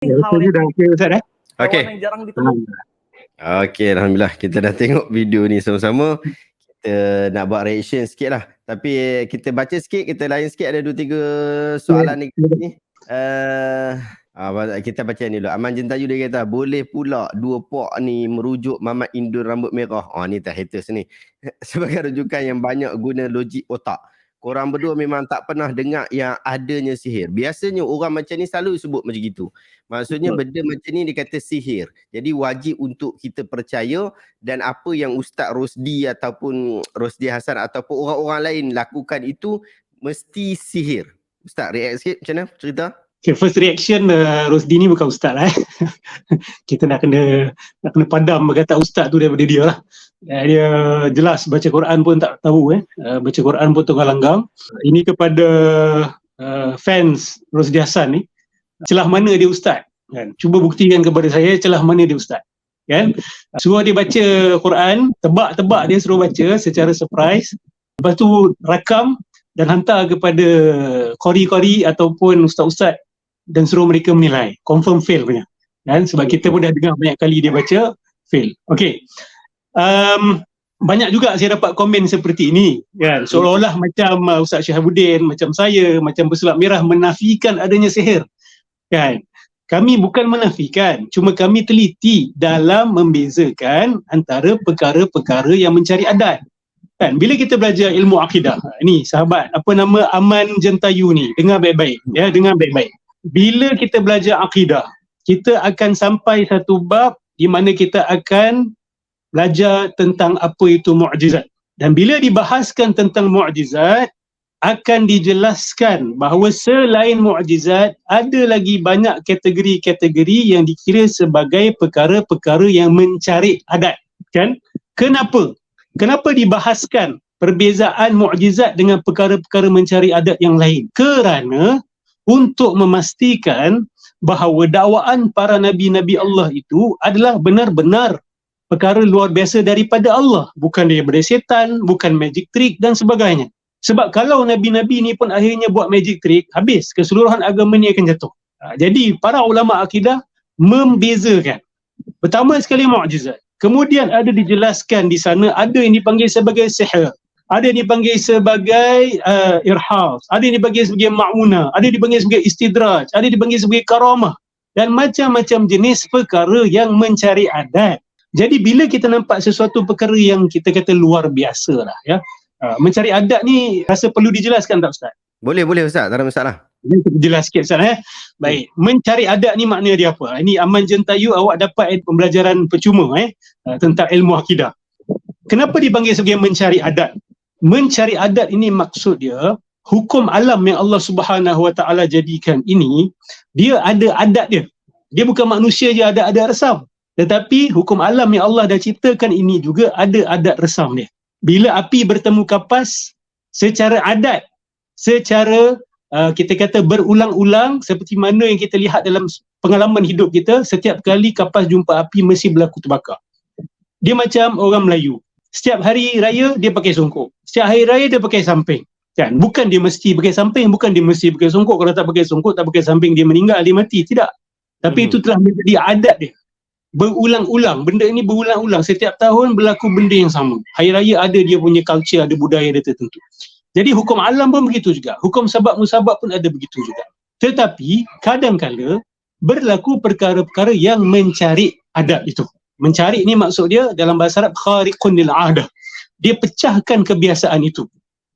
Hal yang Okey Ustaz Okey. Yang jarang ditemui. Okey, alhamdulillah kita dah tengok video ni sama-sama. Kita nak buat reaction sikit lah. Tapi kita baca sikit, kita lain sikit, ada 2-3 soalan ni. Kita baca ni dulu. Aman Jentayu dia kata, boleh pula dua pok ni merujuk Mamat Indul rambut merah. Ni tak haters ni. Sebagai rujukan yang banyak guna logik otak. Korang berdua memang tak pernah dengar yang adanya sihir. Biasanya orang macam ni selalu sebut macam gitu. Maksudnya benda macam ni dikata sihir. Jadi wajib untuk kita percaya, dan apa yang Ustaz Rosdi ataupun Rosdi Hassan ataupun orang-orang lain lakukan itu mesti sihir. Ustaz, react sikit macam mana cerita? Okay, first reaction Rosdi ni bukan Ustaz lah. Kita nak kena padam kata Ustaz tu daripada dia lah. Dia jelas baca Quran pun tak tahu baca Quran pun tengah langgang. Ini kepada fans Rosdi Hassan ni, celah mana dia Ustaz kan? Cuba buktikan kepada saya celah mana dia Ustaz kan? Suruh dia baca Quran, tebak-tebak dia suruh baca secara surprise, lepas tu rakam dan hantar kepada qari-qari ataupun ustaz-ustaz dan suruh mereka menilai, confirm fail punya kan? Sebab kita pun dah dengar banyak kali dia baca fail. Okey, banyak juga saya dapat komen seperti ini kan, seolah-olah macam Ustaz Syahabuddin, macam saya, macam Bersulap Merah menafikan adanya sihir kan. Kami bukan menafikan, cuma kami teliti dalam membezakan antara perkara-perkara yang mencari adat kan. Bila kita belajar ilmu akidah ni, sahabat apa nama Aman Jentayu ni, dengar baik-baik ya, dengar baik-baik. Bila kita belajar akidah, kita akan sampai satu bab di mana kita akan belajar tentang apa itu mukjizat. Dan bila dibahaskan tentang mukjizat, akan dijelaskan bahawa selain mukjizat, ada lagi banyak kategori-kategori yang dikira sebagai perkara-perkara yang mencari adat kan. Kenapa? Kenapa dibahaskan perbezaan mukjizat dengan perkara-perkara mencari adat yang lain? Kerana untuk memastikan bahawa dakwaan para nabi-nabi Allah itu adalah benar-benar perkara luar biasa daripada Allah, bukan daripada setan, bukan magic trick dan sebagainya. Sebab kalau nabi-nabi ni pun akhirnya buat magic trick, habis keseluruhan agama ni akan jatuh. Jadi para ulama akidah membezakan. Pertama sekali mukjizat. Kemudian ada dijelaskan di sana, ada yang dipanggil sebagai sihir, ada yang dipanggil sebagai irhas, ada yang dipanggil sebagai ma'unah, ada yang dipanggil sebagai istidraj, ada yang dipanggil sebagai karamah, dan macam-macam jenis perkara yang mencari adat. Jadi bila kita nampak sesuatu perkara yang kita kata luar biasa lah ya, mencari adat ni rasa perlu dijelaskan tak Ustaz? Boleh Ustaz, tak ada masalah. Jelas sikit Ustaz Baik, mencari adat ni makna dia apa? Ini Aman Jentayu, awak dapat pembelajaran percuma tentang ilmu akidah. Kenapa dipanggil sebagai mencari adat? Mencari adat ini maksud dia, hukum alam yang Allah Subhanahu Wa Taala jadikan ini, dia ada adat dia. Dia bukan manusia je ada adat resam. Tetapi hukum alam yang Allah dah ciptakan ini juga ada adat resam dia. Bila api bertemu kapas, secara adat, secara kita kata berulang-ulang, seperti mana yang kita lihat dalam pengalaman hidup kita, setiap kali kapas jumpa api mesti berlaku terbakar. Dia macam orang Melayu, setiap hari raya dia pakai songkok, setiap hari raya dia pakai samping kan. Bukan dia mesti pakai samping, bukan dia mesti pakai songkok. Kalau tak pakai songkok, tak pakai samping, dia meninggal, dia mati, tidak. Tapi itu telah menjadi adat dia, berulang-ulang. Benda ini berulang-ulang, setiap tahun berlaku benda yang sama. Hari raya ada dia punya culture, ada budaya dia tertentu. Jadi hukum alam pun begitu juga, hukum sabab musabab pun ada begitu juga. Tetapi kadang-kala berlaku perkara-perkara yang mencari adat itu. Mencari ni maksud dia dalam bahasa Arab khariqun lil adah. Dia pecahkan kebiasaan itu,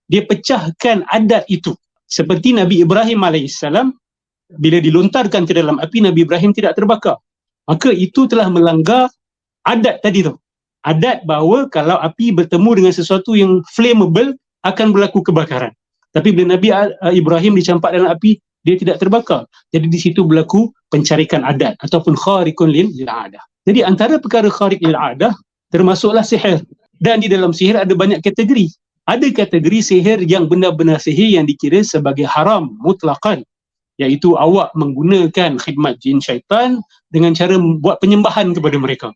dia pecahkan adat itu. Seperti Nabi Ibrahim AS, bila dilontarkan ke dalam api, Nabi Ibrahim tidak terbakar. Maka itu telah melanggar adat tadi tu. Adat bahawa kalau api bertemu dengan sesuatu yang flammable, akan berlaku kebakaran. Tapi bila Nabi Ibrahim dicampak dalam api, dia tidak terbakar. Jadi di situ berlaku pencarikan adat ataupun khariqun lil adah. Jadi antara perkara khariq lil adah termasuklah sihir. Dan di dalam sihir ada banyak kategori. Ada kategori sihir yang benar-benar sihir yang dikira sebagai haram mutlaqan, iaitu awak menggunakan khidmat jin syaitan dengan cara buat penyembahan kepada mereka.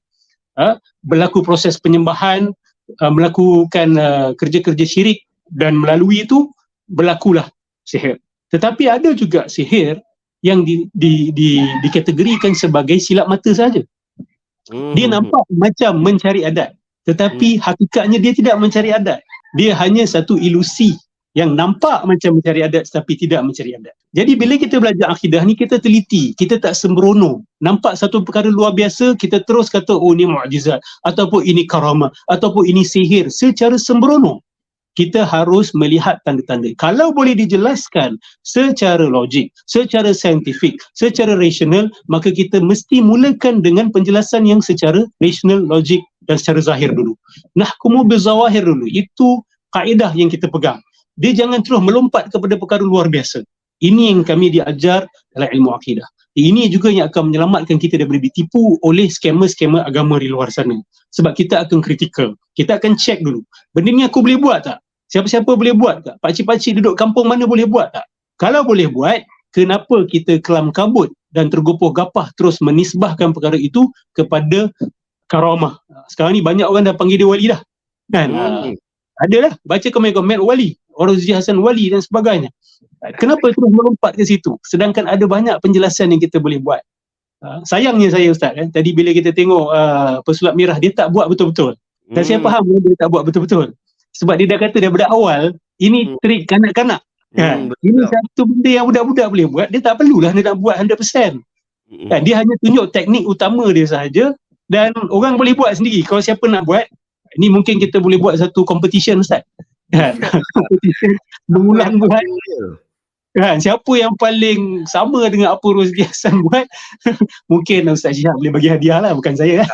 Berlaku proses penyembahan, melakukan kerja-kerja syirik, dan melalui itu berlakulah sihir. Tetapi ada juga sihir yang dikategorikan sebagai silap mata saja. Dia nampak macam mencari adat, tetapi hakikatnya dia tidak mencari adat. Dia hanya satu ilusi yang nampak macam mencari adat tetapi tidak mencari adat. Jadi bila kita belajar akidah ni, kita teliti, kita tak sembrono. Nampak satu perkara luar biasa, kita terus kata oh ni mukjizat, ataupun ini karamah, ataupun ini sihir secara sembrono. Kita harus melihat tanda-tanda. Kalau boleh dijelaskan secara logik, secara saintifik, secara rasional, maka kita mesti mulakan dengan penjelasan yang secara rasional, logik dan secara zahir dulu. Nahkumu bizawahir dulu. Itu kaedah yang kita pegang. Dia jangan terus melompat kepada perkara luar biasa. Ini yang kami diajar dalam ilmu akidah. Ini juga yang akan menyelamatkan kita daripada ditipu oleh skamer-skamer agama di luar sana. Sebab kita akan kritikal. Kita akan check dulu. Benda ni aku boleh buat tak? Siapa-siapa boleh buat tak? Pakcik-pakcik duduk kampung mana boleh buat tak? Kalau boleh buat, kenapa kita kelam kabut dan tergopoh gapah terus menisbahkan perkara itu kepada karamah? Sekarang ni banyak orang dah panggil dia wali dah. Kan? Adalah baca komen-komen wali, Rozi Hasan wali dan sebagainya. Kenapa terus melompat ke situ? Sedangkan ada banyak penjelasan yang kita boleh buat. Sayangnya saya Ustaz, tadi bila kita tengok pesulap merah, dia tak buat betul-betul. Dan saya faham dia tak buat betul-betul. Sebab dia dah kata daripada awal, ini trik kanak-kanak. Kan? Ini satu benda yang budak-budak boleh buat, dia tak perlulah dia nak buat 100%. Kan? Dia hanya tunjuk teknik utama dia sahaja dan orang boleh buat sendiri. Kalau siapa nak buat, ini mungkin kita boleh buat satu competition Ustaz. Kan? Competition berbulan-bulan. Kan? Siapa yang paling sama dengan apa Rozi Hasan buat, mungkin Ustaz Syihab boleh bagi hadiah lah, bukan saya lah.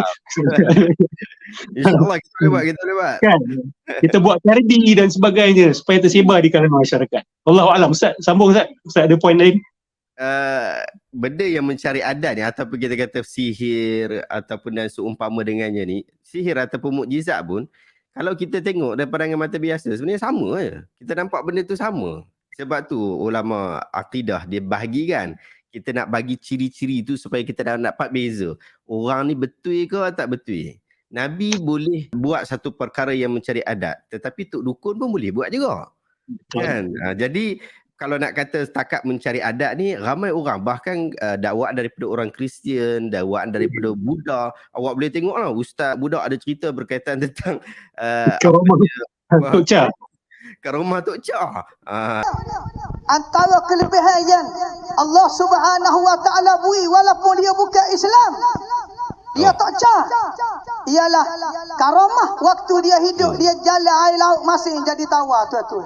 InsyaAllah kita boleh buat. Kan? Kita buat parody dan sebagainya supaya tersebar di kalangan masyarakat. Wallahualam. Ustaz, sambung Ustaz. Ustaz ada poin lain? Benda yang mencari adat ni, ataupun kita kata sihir ataupun dan seumpama dengannya ni, sihir ataupun mukjizat pun, kalau kita tengok dari pandangan mata biasa, sebenarnya sama je. Kita nampak benda tu sama. Sebab tu ulama akidah dia bahagikan. Kita nak bagi ciri-ciri tu supaya kita dapat beza. Orang ni betul ke tak betul. Nabi boleh buat satu perkara yang mencari adat, tetapi Tok Dukun pun boleh buat juga. Kan? Jadi kalau nak kata setakat mencari adat ni, ramai orang, bahkan dakwaan daripada orang Kristian, dakwaan daripada Buddha. Awak boleh tengok lah, Ustaz Buddha ada cerita berkaitan tentang Tok Cha. Karamah Tok Cha. Antara kelebihan yang Allah Subhanahu Wa Taala beri walaupun dia bukan Islam, dia Tok Cha, ialah karamah waktu dia hidup, dia jalan air laut masih jadi tawar tu.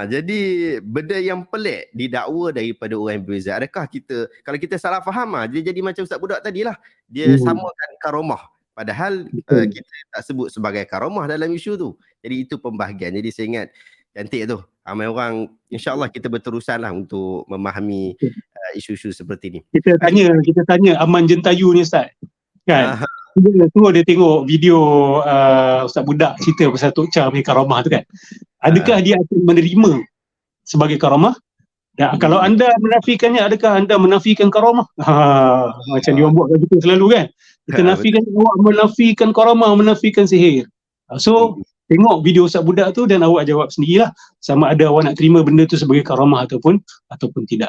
Jadi benda yang pelik didakwa daripada orang yang berbeza. Adakah kita, kalau kita salah faham dia jadi macam Ustaz Budak tadilah. Dia samakan karamah. Padahal kita tak sebut sebagai karamah dalam isu tu. Jadi itu pembahagian. Jadi saya ingat cantik tu. Ramai orang, insyaAllah kita berterusan lah untuk memahami isu-isu seperti ni. Kita tanya Aman Jentayu ni Ustaz. Kan? Dia tengok video Ustaz Budak cerita pasal Tok Cha punya karamah tu kan. Adakah dia akan menerima sebagai karamah? Dan kalau anda menafikannya, adakah anda menafikan karamah? Macam dia buat begitu selalu kan. Kita nafikan, awak menafikan karamah, menafikan sihir. So tengok video Ustaz Budak tu dan awak jawab sendirilah sama ada awak nak terima benda tu sebagai karamah ataupun tidak.